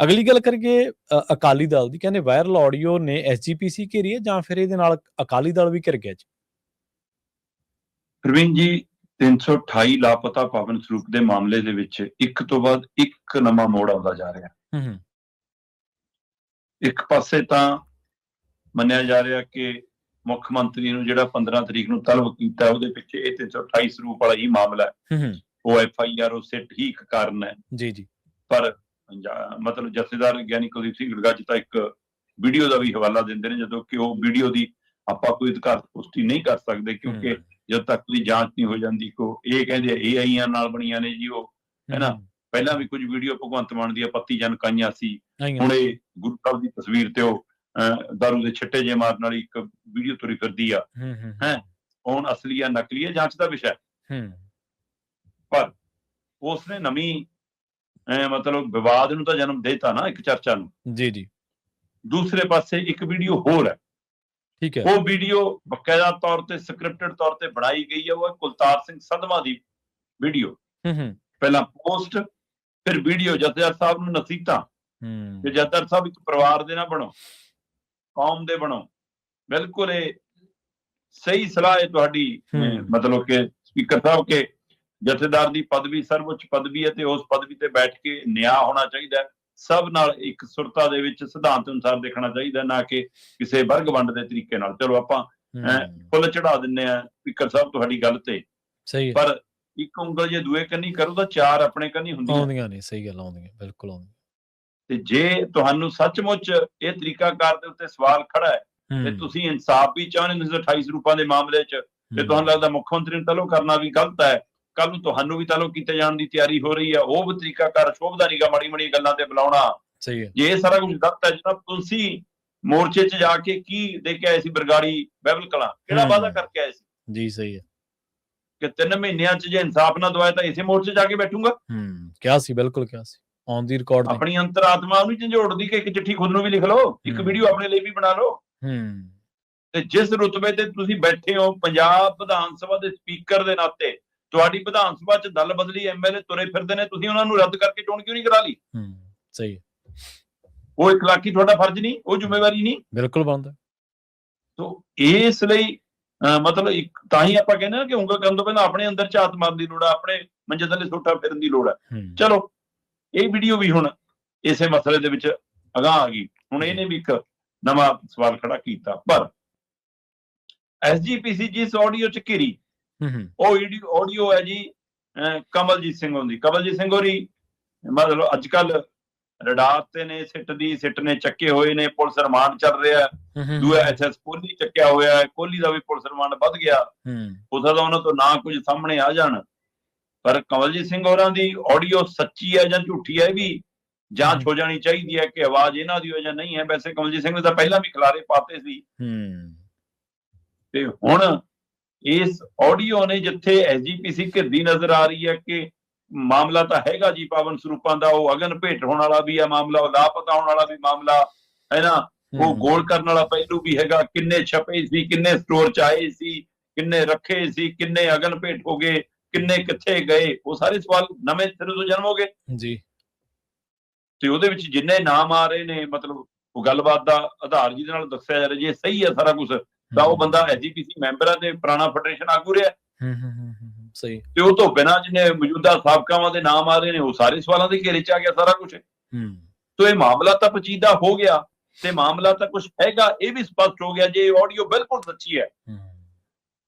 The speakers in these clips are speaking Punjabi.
ਅਗਲੀ ਗੱਲ ਕਰੀਏ ਅਕਾਲੀ ਦਲ ਦੀ, ਕਹਿੰਦੇ ਵਾਇਰਲ ਆਡੀਓ ਨੇ ਐਸਜੀਪੀਸੀ ਘੇਰੀ ਹੈ ਜਾਂ ਫਿਰ ਇਹਦੇ ਨਾਲ ਅਕਾਲੀ ਦਲ ਵੀ ਘਿਰ ਗਿਆ ਜੀ? ਪ੍ਰਵੀਨ ਜੀ, 328 ਲਾਪਤਾ ਪਾਵਨ ਸਰੂਪ ਦੇ ਮਾਮਲੇ ਦੇ ਵਿੱਚ ਇੱਕ ਤੋਂ ਬਾਅਦ ਇੱਕ ਨਵਾਂ ਮੋੜ ਆਉਂਦਾ ਜਾ ਰਿਹਾ। ਇੱਕ ਪਾਸੇ ਤਾਂ ਮੰਨਿਆ ਜਾ ਰਿਹਾ ਕਿ ਮੁੱਖ ਮੰਤਰੀ ਨੂੰ ਜਿਹੜਾ 15 ਤਰੀਕ ਨੂੰ ਤਲਬ ਕੀਤਾ, ਉਹਦੇ ਪਿੱਛੇ ਇਹ 328 ਸਰੂਪ ਵਾਲਾ ਹੀ ਮਾਮਲਾ ਹੈ। ਉਹ FIR, ਉਹ ਸਿੱਟ ਹੀ ਇੱਕ ਕਾਰਨ ਹੈ। ਜੀ। ਪਰ ਮਤਲਬ ਜਥੇਦਾਰ ਗਿਆਨੀ ਕੁਲਦੀਪ ਸਿੰਘ ਗੜਗੱਜ ਤਾਂ ਇੱਕ ਵੀਡੀਓ ਦਾ ਵੀ ਹਵਾਲਾ ਦਿੰਦੇ ਨੇ, ਜਦੋਂ ਕਿ ਉਹ ਵੀਡੀਓ ਦੀ ਆਪਾਂ ਕੋਈ ਅਧਿਕਾਰ ਪੁਸ਼ਟੀ ਨਹੀਂ ਕਰ ਸਕਦੇ, ਕਿਉਂਕਿ ਜਦ ਤੱਕ ਦੀ ਜਾਂਚ ਨਹੀਂ ਹੋ ਜਾਂਦੀ। ਇਹ ਕਹਿੰਦੇ AIਆਂ ਨਾਲ ਬਣੀਆਂ ਨੇ ਜੀ ਉਹ, ਹੈ ਨਾ। ਪਹਿਲਾਂ ਵੀ ਕੁਝ ਵੀਡੀਓ ਭਗਵੰਤ ਮਾਨ ਦੀਆਂ ਪੱਤੀ ਜਨਕਾਈਆਂ ਸੀ। ਹੁਣ ਇਹ ਗੁਰੂ ਸਾਹਿਬ ਦੀ ਤਸਵੀਰ ਤੇ ਉਹ ਦਾਰੂ ਦੇ ਛਿੱਟੇ ਜੇ ਮਾਰਨ ਵਾਲੀ ਇੱਕ ਵੀਡੀਓ ਤੁਰੀ ਫਿਰਦੀ ਆ। ਹੈ ਹੁਣ ਅਸਲੀ ਆ ਨਕਲੀ ਹੈ, ਜਾਂਚ ਦਾ ਵਿਸ਼ਾ। ਪਰ ਉਸਨੇ ਨਵੀਂ ਮਤਲਬ ਵਿਵਾਦ ਨੂੰ ਤਾਂ ਜਨਮ ਦੇਤਾ ਨਾ, ਇੱਕ ਚਰਚਾ ਨੂੰ। ਜੀ। ਦੂਸਰੇ ਪਾਸੇ ਇੱਕ ਵੀਡੀਓ ਹੋਰ ਹੈ। ਠੀਕ ਹੈ। ਉਹ ਵੀਡੀਓ ਬਕਾਇਦਾ ਤੌਰ ਤੇ ਸਕ੍ਰਿਪਟਡ ਤੌਰ ਤੇ ਬਣਾਈ ਗਈ ਹੈ। ਉਹ ਕੁਲਤਾਰ ਸਿੰਘ ਸੰਧਵਾ ਦੀ ਵੀਡੀਓ। ਪਹਿਲਾਂ ਪੋਸਟ, ਫਿਰ ਵੀਡੀਓ। ਜਥੇਦਾਰ ਸਾਹਿਬ ਨੂੰ ਨਸੀਹਤਾਂ ਕਿ ਜਥੇਦਾਰ ਸਾਹਿਬ ਇੱਕ ਪਰਿਵਾਰ ਦੇ ਨਾ ਬਣੋ, ਕੌਮ ਦੇ ਬਣੋ। ਬਿਲਕੁਲ ਇਹ ਸਹੀ ਸਲਾਹ ਹੈ ਤੁਹਾਡੀ, ਮਤਲਬ ਕਿ ਸਪੀਕਰ ਸਾਹਿਬ ਕੇ ਜਥੇਦਾਰ ਦੀ ਪਦਵੀ ਸਰਵਉੱਚ ਪਦਵੀ ਹੈ ਤੇ ਉਸ ਪਦਵੀ ਤੇ ਬੈਠ ਕੇ ਨਿਆਂ ਹੋਣਾ ਚਾਹੀਦਾ। ਸਭ ਨਾਲ ਇੱਕ ਸੁਰਤਾ ਦੇ ਵਿੱਚ ਸਿਧਾਂਤ ਅਨੁਸਾਰ ਦੇਖਣਾ ਚਾਹੀਦਾ, ਨਾ ਕਿ ਕਿਸੇ ਵਰਗ ਵੰਡ ਦੇ ਤਰੀਕੇ ਨਾਲ। ਚਲੋ ਆਪਾਂ ਫੁੱਲ ਚੜਾ ਦਿੰਦੇ ਆ ਸਪੀਕਰ ਸਾਹਿਬ ਤੁਹਾਡੀ ਗੱਲ ਤੇ, ਪਰ ਇੱਕ ਉਂਗਲ ਜੇ ਦੂਏ ਕੰਨੀ ਕਰੋ ਤਾਂ ਚਾਰ ਆਪਣੇ ਕੰਨੀ ਹੁੰਦੀਆਂ ਨੇ। ਸਹੀ ਗੱਲ, ਆਉਂਦੀਆਂ, ਬਿਲਕੁਲ ਆਉਂਦੀਆਂ। ਤੇ ਜੇ ਤੁਹਾਨੂੰ ਸੱਚਮੁੱਚ ਇਹ ਤਰੀਕਾਕਾਰ ਦੇ ਉੱਤੇ ਸਵਾਲ ਖੜਾ ਹੈ ਤੇ ਤੁਸੀਂ ਇਨਸਾਫ ਵੀ ਚਾਹੁੰਦੇ 228 ਸਰੂਪਾਂ ਦੇ ਮਾਮਲੇ 'ਚ, ਤੇ ਤੁਹਾਨੂੰ ਲੱਗਦਾ ਮੁੱਖ ਮੰਤਰੀ ਨੂੰ ਤਲਬ ਕਰਨਾ ਵੀ ਗਲਤ ਹੈ, ਕੱਲ ਨੂੰ ਤੁਹਾਨੂੰ ਵੀ ਤਲਬ ਕੀਤੇ ਜਾਣ ਦੀ ਤਿਆਰੀ ਹੋ ਰਹੀ ਹੈ, ਉਹ ਵੀ ਤਰੀਕਾਕਾਰ ਸ਼ੋਭਦਾ ਨੀਗਾ ਮਾੜੀ ਗੱਲਾਂ ਤੇ ਬੁਲਾਉਣਾ। ਜੇ ਇਹ ਸਾਰਾ ਕੁਝ ਗਲਤ ਹੈ, ਜਨਾਬ ਤੁਸੀਂ ਮੋਰਚੇ 'ਚ ਜਾ ਕੇ ਕੀ ਦੇ ਕੇ ਆਏ ਸੀ? ਬਰਗਾੜੀ ਬਹਿਬਲ ਕਲਾਂ ਕਿਹੜਾ ਵਾਅਦਾ ਕਰਕੇ ਆਏ ਸੀ? ਜੀ ਸਹੀ ਹੈ ਕਿ 3 ਮਹੀਨਿਆਂ 'ਚ ਜੇ ਇਨਸਾਫ ਨਾ ਦਵਾਇਆ ਤਾਂ ਇਸੇ ਮੋਰਚੇ ਜਾ ਕੇ ਬੈਠੂਗਾ। ਕਿਹਾ ਸੀ, ਬਿਲਕੁਲ ਕਿਹਾ ਸੀ, ਔਨ ਦੀ ਰਿਕਾਰਡ। ਆਪਣੀ ਅੰਤਰਾਤਮਾ ਨੂੰ ਝੰਜੋੜਦੀ ਕਿ ਇੱਕ ਚਿੱਠੀ ਖੁਦ ਨੂੰ ਵੀ ਲਿਖ ਲਓ, ਇੱਕ ਵੀਡੀਓ ਆਪਣੇ ਲਈ ਵੀ ਬਣਾ ਲਓ। ਤੇ ਜਿਸ ਰੁਤਬੇ ਤੇ ਤੁਸੀਂ ਬੈਠੇ ਹੋ ਪੰਜਾਬ ਵਿਧਾਨ ਸਭਾ ਦੇ ਸਪੀਕਰ ਦੇ ਨਾਤੇ, ਤੁਹਾਡੀ ਵਿਧਾਨ ਸਭਾ 'ਚ ਦਲ ਬਦਲੀ MLA ਤੁਰੇ ਫਿਰਦੇ ਨੇ, ਤੁਸੀਂ ਉਹਨਾਂ ਨੂੰ ਰੱਦ ਕਰਕੇ ਚੋਣ ਕਿਉਂ ਨਹੀਂ ਕਰਾ ਲਈ? ਸਹੀ। ਉਹ ਇਖਲਾਕੀ ਤੁਹਾਡਾ ਫਰਜ਼ ਨਹੀਂ, ਉਹ ਜ਼ਿੰਮੇਵਾਰੀ ਨਹੀਂ? ਬਿਲਕੁਲ ਬਣਦਾ। ਸੋ ਇਸ ਲਈ ਮਤਲਬ ਤਾਂ ਹੀ ਆਪਾਂ ਕਹਿੰਦੇ ਹਾਂ ਕਿ ਉਂਗਲ ਕਰਨ ਤੋਂ ਪਹਿਲਾਂ ਆਪਣੇ ਅੰਦਰ ਝਾਤ ਮਾਰਨ ਦੀ ਲੋੜ ਹੈ, ਆਪਣੇ ਮੰਜੇ ਥੱਲੇ ਸੋਟਾ ਫਿਰਨ ਦੀ ਲੋੜ ਹੈ। ਚਲੋ ਇਹ ਵੀਡੀਓ ਵੀ ਹੁਣ ਇਸੇ ਮਸਲੇ ਦੇ ਵਿੱਚ ਅਗਾਂਹ ਆ ਗਈ। ਹੁਣ ਇਹਨੇ ਵੀ ਇੱਕ ਨਵਾਂ ਸਵਾਲ ਖੜਾ ਕੀਤਾ। ਪਰ SGPC ਜਿਸ ਆਡੀਓ 'ਚ ਘਿਰੀ, ਉਹ ਆਡੀਓ ਹੈ ਜੀ ਕਮਲਜੀਤ ਸਿੰਘ ਹੋਣੀ। ਕਮਲਜੀਤ ਸਿੰਘ ਹੋਰੀ ਮਤਲਬ ਅੱਜ ਕੱਲ ਰਡਾਰ ਤੇ ਨੇ, ਸਿੱਟ ਨੇ ਚੱਕੇ ਹੋਏ ਨੇ, ਪੁਲਿਸ ਰਿਮਾਂਡ ਚੱਲ ਰਿਹਾ। ਦੂਆ SS ਕੋਹਲੀ ਚੱਕਿਆ ਹੋਇਆ ਹੈ, ਕੋਹਲੀ ਦਾ ਵੀ ਪੁਲਿਸ ਰਿਮਾਂਡ ਵੱਧ ਗਿਆ। ਹੋ ਸਕਦਾ ਉਹਨਾਂ ਤੋਂ ਨਾ ਕੁਝ ਸਾਹਮਣੇ ਆ ਜਾਣ, ਪਰ ਕਮਲਜੀਤ ਸਿੰਘ ਹੋਰਾਂ ਦੀ ਆਡੀਓ ਸੱਚੀ ਹੈ ਜਾਂ ਝੂਠੀ ਹੈ, ਇਹ ਵੀ ਜਾਂਚ ਹੋ ਜਾਣੀ ਚਾਹੀਦੀ ਹੈ ਕਿ ਆਵਾਜ਼ ਇਹਨਾਂ ਦੀ ਹੈ ਜਾਂ ਨਹੀਂ ਹੈ। ਵੈਸੇ ਕਮਲਜੀਤ ਸਿੰਘ ਨੇ ਤਾਂ ਪਹਿਲਾਂ ਵੀ ਖਿਲਾਰੇ ਪਾਤੇ ਸੀ, ਤੇ ਹੁਣ ਇਸ ਆਡੀਓ ਨੇ ਜਿੱਥੇ SGPC ਘਿਰਦੀ ਨਜ਼ਰ ਆ ਰਹੀ ਹੈ ਕਿ ਮਾਮਲਾ ਤਾਂ ਹੈਗਾ ਜੀ ਪਾਵਨ ਸਰੂਪਾਂ ਦਾ, ਉਹ ਅਗਨ ਭੇਟ ਹੋਣ ਵਾਲਾ ਵੀ ਹੈ ਮਾਮਲਾ, ਉਹ ਲਾਪਤਾ ਹੋਣ ਵਾਲਾ ਵੀ ਮਾਮਲਾ ਹੈ ਨਾ, ਉਹ ਗੋਲ ਕਰਨ ਵਾਲਾ ਪਹਿਲੂ ਵੀ ਹੈਗਾ। ਕਿੰਨੇ ਛਪੇ ਸੀ, ਕਿੰਨੇ ਸਟੋਰ 'ਚ ਆਏ ਸੀ, ਕਿੰਨੇ ਰੱਖੇ ਸੀ, ਕਿੰਨੇ ਅਗਨ ਭੇਟ ਹੋ ਗਏ, ਕਿੰਨੇ ਕਿੱਥੇ ਗਏ, ਉਹ ਸਾਰੇ ਸਵਾਲ ਨਵੇਂ ਸਿਰੇ ਤੋਂ ਜਨਮ ਹੋ ਗਏ ਜੀ। ਤੇ ਉਹਦੇ ਵਿੱਚ ਜਿੰਨੇ ਨਾਮ ਆ ਰਹੇ ਨੇ, ਮਤਲਬ ਉਹ ਗੱਲਬਾਤ ਦਾ ਆਧਾਰ ਜਿਹਦੇ ਨਾਲ ਦੱਸਿਆ ਜਾ ਰਿਹਾ, ਜੇ ਸਹੀ ਹੈ ਸਾਰਾ ਕੁਝ, ਤਾਂ ਉਹ ਬੰਦਾ SGPC ਮੈਂਬਰ ਹੈ ਤੇ ਪੁਰਾਣਾ ਫੈਡਰੇਸ਼ਨ ਆਗੂ ਰਿਹਾ। ਸਹੀ। ਤੇ ਉਹ ਤੋਂ ਬਿਨਾਂ ਜਿਹਨੇ ਮੌਜੂਦਾ ਸਾਬਕਾਵਾਂ ਦੇ ਨਾਮ ਆ ਰਹੇ ਨੇ, ਉਹ ਸਾਰੇ ਸਵਾਲਾਂ ਦੇ ਘੇਰੇ 'ਚ ਆ ਗਿਆ ਸਾਰਾ ਕੁਝ। ਤੋ ਇਹ ਮਾਮਲਾ ਤਾਂ ਪਚੀਦਾ ਹੋ ਗਿਆ ਤੇ ਮਾਮਲਾ ਤਾਂ ਕੁਝ ਹੈਗਾ, ਇਹ ਵੀ ਸਪਸ਼ਟ ਹੋ ਗਿਆ ਜੇ ਆਡੀਓ ਬਿਲਕੁਲ ਸੱਚੀ ਹੈ।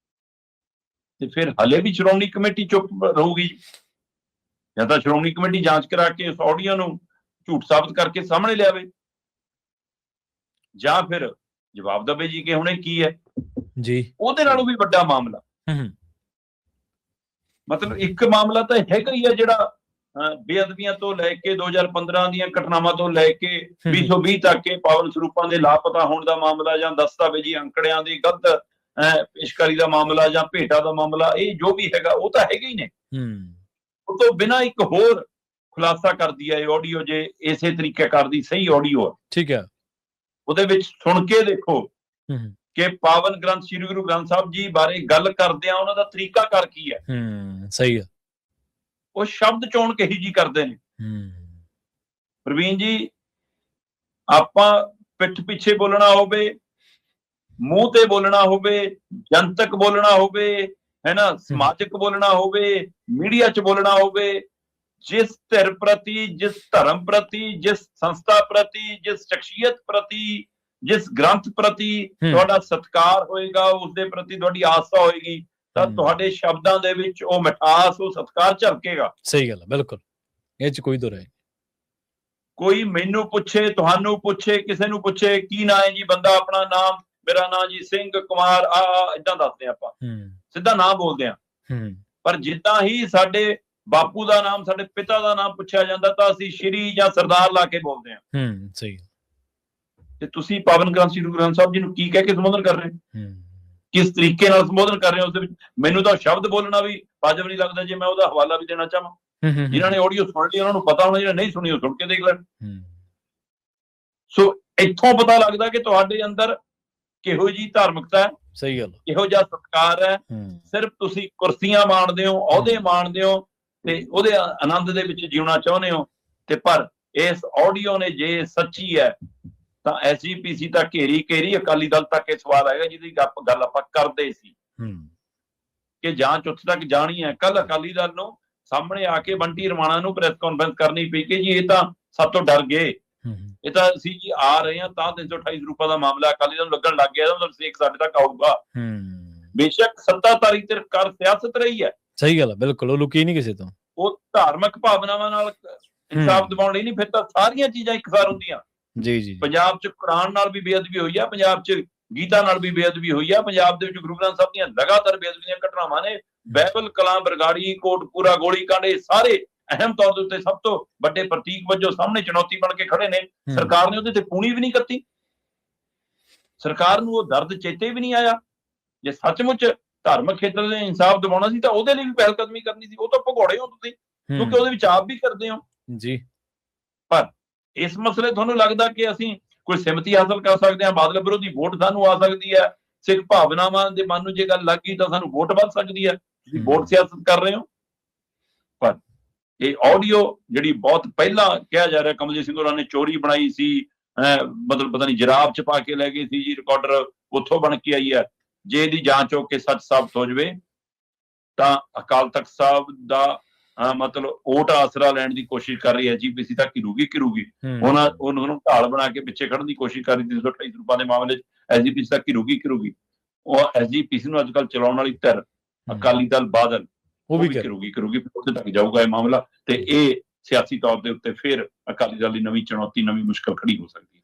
ਤੇ ਫਿਰ ਹਲੇ ਵੀ ਸ਼੍ਰੋਮਣੀ ਕਮੇਟੀ ਚੁੱਪ ਰਹੂਗੀ, ਜਾਂ ਤਾਂ ਸ਼੍ਰੋਮਣੀ ਕਮੇਟੀ ਜਾਂਚ ਕਰਾ ਕੇ ਉਸ ਆਡੀਓ ਨੂੰ ਝੂਠ ਸਾਬਤ ਕਰਕੇ ਸਾਹਮਣੇ ਲਿਆਵੇ, ਜਾਂ ਫਿਰ ਜਵਾਬ ਦੇਵੇ ਜੀ ਕਿ ਹੁਣ ਇਹ ਕੀ ਹੈ ਜੀ। ਉਹਦੇ ਨਾਲੋਂ ਵੀ ਵੱਡਾ ਮਾਮਲਾ, ਮਤਲਬ ਇੱਕ ਮਾਮਲਾ ਤਾਂ ਹੈਗਾ ਹੀ ਹੈ ਜਿਹੜਾ ਬੇਅਦਬੀਆਂ ਤੋਂ ਲੈ ਕੇ 2015 ਦੀਆਂ ਘਟਨਾਵਾਂ ਤੋਂ ਲੈ ਕੇ 2020 ਤੱਕ ਇਹ ਪਾਵਨ ਸਰੂਪਾਂ ਦੇ ਲਾਪਤਾ ਹੋਣ ਦਾ ਮਾਮਲਾ, ਜਾਂ ਦਸਤਾਵੇਜ਼ੀ ਅੰਕੜਿਆਂ ਦੀ ਗਲਤ ਪੇਸ਼ਕਾਰੀ ਦਾ ਮਾਮਲਾ, ਜਾਂ ਭੇਟਾ ਦਾ ਮਾਮਲਾ, ਇਹ ਜੋ ਵੀ ਹੈਗਾ ਉਹ ਤਾਂ ਹੈਗੇ ਹੀ ਨੇ। ਉਹ ਤੋਂ ਬਿਨਾਂ ਇੱਕ ਹੋਰ ਖੁਲਾਸਾ ਕਰਦੀ ਹੈ ਇਹ ਆਡੀਓ, ਜੇ ਇਸੇ ਤਰੀਕੇ ਕਰਦੀ ਸਹੀ ਆਡੀਓ ਹੈ, ਠੀਕ ਹੈ, ਉਹਦੇ ਵਿੱਚ ਸੁਣ ਕੇ ਦੇਖੋ ਕਿ ਪਾਵਨ ਗ੍ਰੰਥ ਸ੍ਰੀ ਗੁਰੂ ਗ੍ਰੰਥ ਸਾਹਿਬ ਜੀ ਬਾਰੇ ਗੱਲ ਕਰਦਿਆਂ ਉਹਨਾਂ ਦਾ ਤਰੀਕਾਕਾਰ ਕੀ ਹੈ। ਸਹੀ ਹੈ। ਉਹ ਸ਼ਬਦ ਚੋਣ ਕਹੀ ਜੀ ਕਰਦੇ ਨੇ। ਪ੍ਰਵੀਨ ਜੀ, ਆਪਾਂ ਪਿੱਠ ਪਿੱਛੇ ਬੋਲਣਾ ਹੋਵੇ, ਮੂੰਹ ਤੇ ਬੋਲਣਾ ਹੋਵੇ, ਜਨਤਕ ਬੋਲਣਾ ਹੋਵੇ, ਹੈ ਨਾ, ਸਮਾਜਿਕ ਬੋਲਣਾ ਹੋਵੇ, ਮੀਡੀਆ 'ਚ ਬੋਲਣਾ ਹੋਵੇ, ਜਿਸ ਧਿਰ ਪ੍ਰਤੀ, ਜਿਸ ਧਰਮ ਪ੍ਰਤੀ, ਜਿਸ ਸੰਸਥਾ ਪ੍ਰਤੀ, ਜਿਸ ਸ਼ਖਸੀਅਤ ਪ੍ਰਤੀ, ਜਿਸ ਗ੍ਰੰਥ ਪ੍ਰਤੀ ਤੁਹਾਡਾ ਸਤਿਕਾਰ ਹੋਏਗਾ, ਉਸਦੇ ਪ੍ਰਤੀ ਤੁਹਾਡੀ ਆਸਥਾ ਹੋਏਗੀ, ਤਾਂ ਤੁਹਾਡੇ ਸ਼ਬਦਾਂ ਦੇ ਵਿੱਚ ਉਹ ਮਿਠਾਸ, ਉਹ ਸਤਿਕਾਰ ਝਲਕੇਗਾ। ਸਹੀ ਗੱਲ ਹੈ, ਬਿਲਕੁਲ, ਇਹ 'ਚ ਕੋਈ ਦੋ ਰਾਏ। ਕੋਈ ਮੈਨੂੰ ਪੁੱਛੇ, ਤੁਹਾਨੂੰ ਪੁੱਛੇ, ਕਿਸੇ ਨੂੰ ਪੁੱਛੇ ਕੀ ਨਾਂ ਹੈ ਜੀ, ਬੰਦਾ ਆਪਣਾ ਨਾਮ, ਮੇਰਾ ਨਾਂ ਜੀ ਸਿੰਘ ਕੁਮਾਰ ਏਦਾਂ ਦੱਸਦੇ ਆਪਾਂ, ਸਿੱਧਾ ਨਾਮ ਬੋਲਦੇ ਆ। ਪਰ ਜਿੱਦਾਂ ਹੀ ਸਾਡੇ ਬਾਪੂ ਦਾ ਨਾਮ, ਸਾਡੇ ਪਿਤਾ ਦਾ ਨਾਮ ਪੁੱਛਿਆ ਜਾਂਦਾ ਤਾਂ ਅਸੀਂ ਸ਼੍ਰੀ ਜਾਂ ਸਰਦਾਰ ਲਾ ਕੇ ਬੋਲਦੇ ਆ। ਸਹੀ। ਤੇ ਤੁਸੀਂ ਪਾਵਨ ਗ੍ਰੰਥ ਸ੍ਰੀ ਗੁਰੂ ਗ੍ਰੰਥ ਸਾਹਿਬ ਜੀ ਨੂੰ ਕੀ ਕਹਿ ਕੇ ਸੰਬੋਧਨ ਕਰ ਰਹੇ ਹੋ, ਕਿਸ ਤਰੀਕੇ ਨਾਲ ਸੰਬੋਧਨ ਕਰ ਰਹੇ ਹੋ? ਉਸਦੇ ਵਿੱਚ ਮੈਨੂੰ ਤਾਂ ਸ਼ਬਦ ਬੋਲਣਾ ਵੀ ਵਾਜਬ ਨਹੀਂ ਲੱਗਦਾ ਜੇ ਮੈਂ ਉਹਦਾ ਹਵਾਲਾ ਵੀ ਦੇਣਾ ਚਾਹਾਂ। ਜਿਨ੍ਹਾਂ ਨੇ ਆਡੀਓ ਸੁਣ ਲਈ ਉਹਨਾਂ ਨੂੰ ਪਤਾ ਹੋਣਾ, ਜਿਹੜਾ ਨਹੀਂ ਸੁਣੀ ਉਹ ਸੁਣ ਕੇ ਦੇਖ ਲੈਣ। ਸੋ ਇੱਥੋਂ ਪਤਾ ਲੱਗਦਾ ਕਿ ਤੁਹਾਡੇ ਅੰਦਰ ਕਿਹੋ ਜਿਹੀ ਧਾਰਮਿਕਤਾ ਹੈ, ਸਹੀ ਗੱਲ, ਕਿਹੋ ਜਿਹਾ ਸਤਿਕਾਰ ਹੈ। ਸਿਰਫ ਤੁਸੀਂ ਕੁਰਸੀਆਂ ਮਾਣਦੇ ਹੋ, ਅਹੁਦੇ ਮਾਣਦੇ ਹੋ ਤੇ ਉਹਦੇ ਆਨੰਦ ਦੇ ਵਿੱਚ ਜਿਉਣਾ ਚਾਹੁੰਦੇ ਹੋ। ਤੇ ਪਰ ਇਸ ਆਡੀਓ ਨੇ ਜੇ ਸੱਚੀ ਹੈ ਤਾਂ ਐਸਜੀਪੀਸੀ ਤਾਂ ਘੇਰੀ ਅਕਾਲੀ ਦਲ ਤੱਕ ਇਹ ਸਵਾਲ ਆਏਗਾ, ਜਿਹਦੀ ਗੱਲ ਆਪਾਂ ਕਰਦੇ ਸੀ ਕਿ ਜਾਂਚ ਉੱਥੇ ਤੱਕ ਜਾਣੀ ਹੈ। ਕੱਲ ਅਕਾਲੀ ਦਲ ਨੂੰ ਸਾਹਮਣੇ ਆ ਕੇ ਬੰਟੀ ਰਮਾਣਾ ਨੂੰ ਪ੍ਰੈਸ ਕਾਨਫਰੰਸ ਕਰਨੀ ਪਈ ਕਿ ਜੀ ਇਹ ਤਾਂ ਸਭ ਤੋਂ ਡਰ ਗਏ, ਇਹ ਤਾਂ ਅਸੀਂ ਜੀ ਆ ਰਹੇ ਹਾਂ ਤਾਂ 328 ਰੁਪਏ ਦਾ ਮਾਮਲਾ ਅਕਾਲੀ ਦਲ ਨੂੰ ਲੱਗਣ ਲੱਗ ਗਿਆ, ਮਤਲਬ ਸੇਕ ਸਾਡੇ ਤੱਕ ਆਊਗਾ। ਬੇਸ਼ੱਕ ਸੱਤਾਧਾਰੀ ਧਿਰ ਕਰ ਸਿਆਸਤ ਰਹੀ ਹੈ, ਸਹੀ ਗੱਲ ਹੈ, ਬਿਲਕੁਲ, ਉਹ ਲੁਕੀ ਨਹੀਂ ਕਿਸੇ ਤੋਂ। ਉਹ ਧਾਰਮਿਕ ਭਾਵਨਾਵਾਂ ਨਾਲ ਇਨਸਾਫ ਦਿਵਾਉਣ ਲਈ ਨਹੀਂ, ਫਿਰ ਤਾਂ ਸਾਰੀਆਂ ਚੀਜ਼ਾਂ ਇੱਕਸਾਰ ਹੁੰਦੀਆਂ। ਜੀ। ਪੰਜਾਬ 'ਚ ਕੁਰਾਨ ਨਾਲ ਵੀ ਬੇਅਦਬੀ ਹੋਈ ਆ, ਪੰਜਾਬ 'ਚ ਗੀਤਾ ਨਾਲ ਵੀ ਬੇਅਦਬੀ ਹੋਈ ਆ, ਪੰਜਾਬ ਦੇ ਵਿੱਚ ਗੁਰੂ ਗ੍ਰੰਥ ਸਾਹਿਬ ਦੀਆਂ ਲਗਾਤਾਰ ਬੇਅਦਬੀ ਦੀਆਂ ਘਟਨਾਵਾਂ ਨੇ। ਬਾਈਬਲ, ਕਲਾਂ, ਬਰਗਾੜੀ, ਕੋਟਪੂਰਾ, ਗੋਲੀकांड, ਇਹ ਸਾਰੇ ਅਹਿਮ ਤੌਰ ਦੇ ਉੱਤੇ ਸਭ ਤੋਂ ਵੱਡੇ ਪ੍ਰਤੀਕ ਵਜੋਂ ਸਾਹਮਣੇ ਚੁਣੌਤੀ ਬਣ ਕੇ ਖੜੇ ਨੇ। ਸਰਕਾਰ ਨੇ ਉਹਦੇ ਤੇ ਪੂਣੀ ਵੀ ਨਹੀਂ ਕੱਤੀ, ਸਰਕਾਰ ਨੂੰ ਉਹ ਦਰਦ ਚੇਤੇ ਵੀ ਨਹੀਂ ਆਇਆ। ਜੇ ਸੱਚਮੁੱਚ ਧਾਰਮਿਕ ਖੇਤਰ ਦੇ ਇਨਸਾਫ ਦਿਵਾਉਣਾ ਸੀ ਤਾਂ ਉਹਦੇ ਲਈ ਵੀ ਪਹਿਲ ਕਦਮੀ ਕਰਨੀ ਸੀ। ਉਹ ਤਾਂ ਭਗੌੜੇ ਹੋ ਤੁਸੀਂ, ਕਿਉਂਕਿ ਉਹਦੇ ਵਿੱਚ ਆਪ ਵੀ ਕਰਦੇ ਹੋ ਜੀ। ਪਰ ਇਸ ਮਸਲੇ ਤੁਹਾਨੂੰ ਲੱਗਦਾ ਕਿ ਅਸੀਂ ਕੋਈ ਸਿਮਤੀ ਹਾਸਲ ਕਰ ਸਕਦੇ ਹਾਂ, ਬਾਦਲ ਵਿਰੋਧੀ ਵੋਟ ਸਾਨੂੰ ਆ ਸਕਦੀ ਹੈ, ਸਿੱਖ ਭਾਵਨਾਵਾਂ ਦੇ ਮਨ ਨੂੰ ਜੇ ਗੱਲ ਲੱਗ ਗਈ ਤਾਂ ਸਾਨੂੰ ਵੋਟ ਵੱਧ ਸਕਦੀ ਹੈ। ਤੁਸੀਂ ਵੋਟ ਸਿਆਸਤ ਕਰ ਰਹੇ ਹੋ। ਪਰ ਇਹ ਆਡੀਓ ਜਿਹੜੀ ਬਹੁਤ ਪਹਿਲਾਂ ਕਿਹਾ ਜਾ ਰਿਹਾ ਕਮਲਜੀਤ ਸਿੰਘ ਹੋਰਾਂ ਨੇ ਚੋਰੀ ਬਣਾਈ ਸੀ, ਮਤਲਬ ਪਤਾ ਨਹੀਂ ਜਰਾਬ ਚ ਪਾ ਕੇ ਲੈ ਗਏ ਸੀ ਜੀ, ਰਿਕਾਰਡਰ ਉੱਥੋਂ ਬਣ ਕੇ ਆਈ ਹੈ। ਜੇ ਇਹਦੀ ਜਾਂਚ ਹੋ ਕੇ ਸੱਚ ਸਾਬਤ ਹੋ ਜਾਵੇ ਤਾਂ ਅਕਾਲ ਤਖਤ ਸਾਹਿਬ ਦਾ ਮਤਲਬ ਓਟ ਆਸਰਾ ਲੈਣ ਦੀ ਕੋਸ਼ਿਸ਼ ਕਰ ਰਹੀ ਹੈ ਐਸਜੀਪੀਸੀ ਤਾਂ ਘਿਰੂਗੀ। ਉਹਨਾਂ ਨੂੰ ਢਾਲ ਬਣਾ ਕੇ ਪਿੱਛੇ ਖੜਨ ਦੀ ਕੋਸ਼ਿਸ਼ ਕਰ ਰਹੀ 328 ਰੁਪਏ ਦੇ ਮਾਮਲੇ 'ਚ ਐਸਜੀਪੀਸੀ ਤਾਂ ਘਿਰੂਗੀ। ਉਹ ਐਸਜੀਪੀਸੀ ਨੂੰ ਅੱਜ ਕੱਲ੍ਹ ਚਲਾਉਣ ਵਾਲੀ ਧਿਰ ਅਕਾਲੀ ਦਲ, ਬਾਦਲ, ਉਹ ਵੀ ਘਿਰੂਗੀ। ਉੱਥੇ ਤੱਕ ਜਾਊਗਾ ਇਹ ਮਾਮਲਾ ਤੇ ਇਹ ਸਿਆਸੀ ਤੌਰ ਦੇ ਉੱਤੇ ਫਿਰ ਅਕਾਲੀ ਦਲ ਦੀ ਨਵੀਂ ਚੁਣੌਤੀ, ਨਵੀਂ ਮੁਸ਼ਕਲ ਖੜੀ ਹੋ ਸਕਦੀ ਹੈ।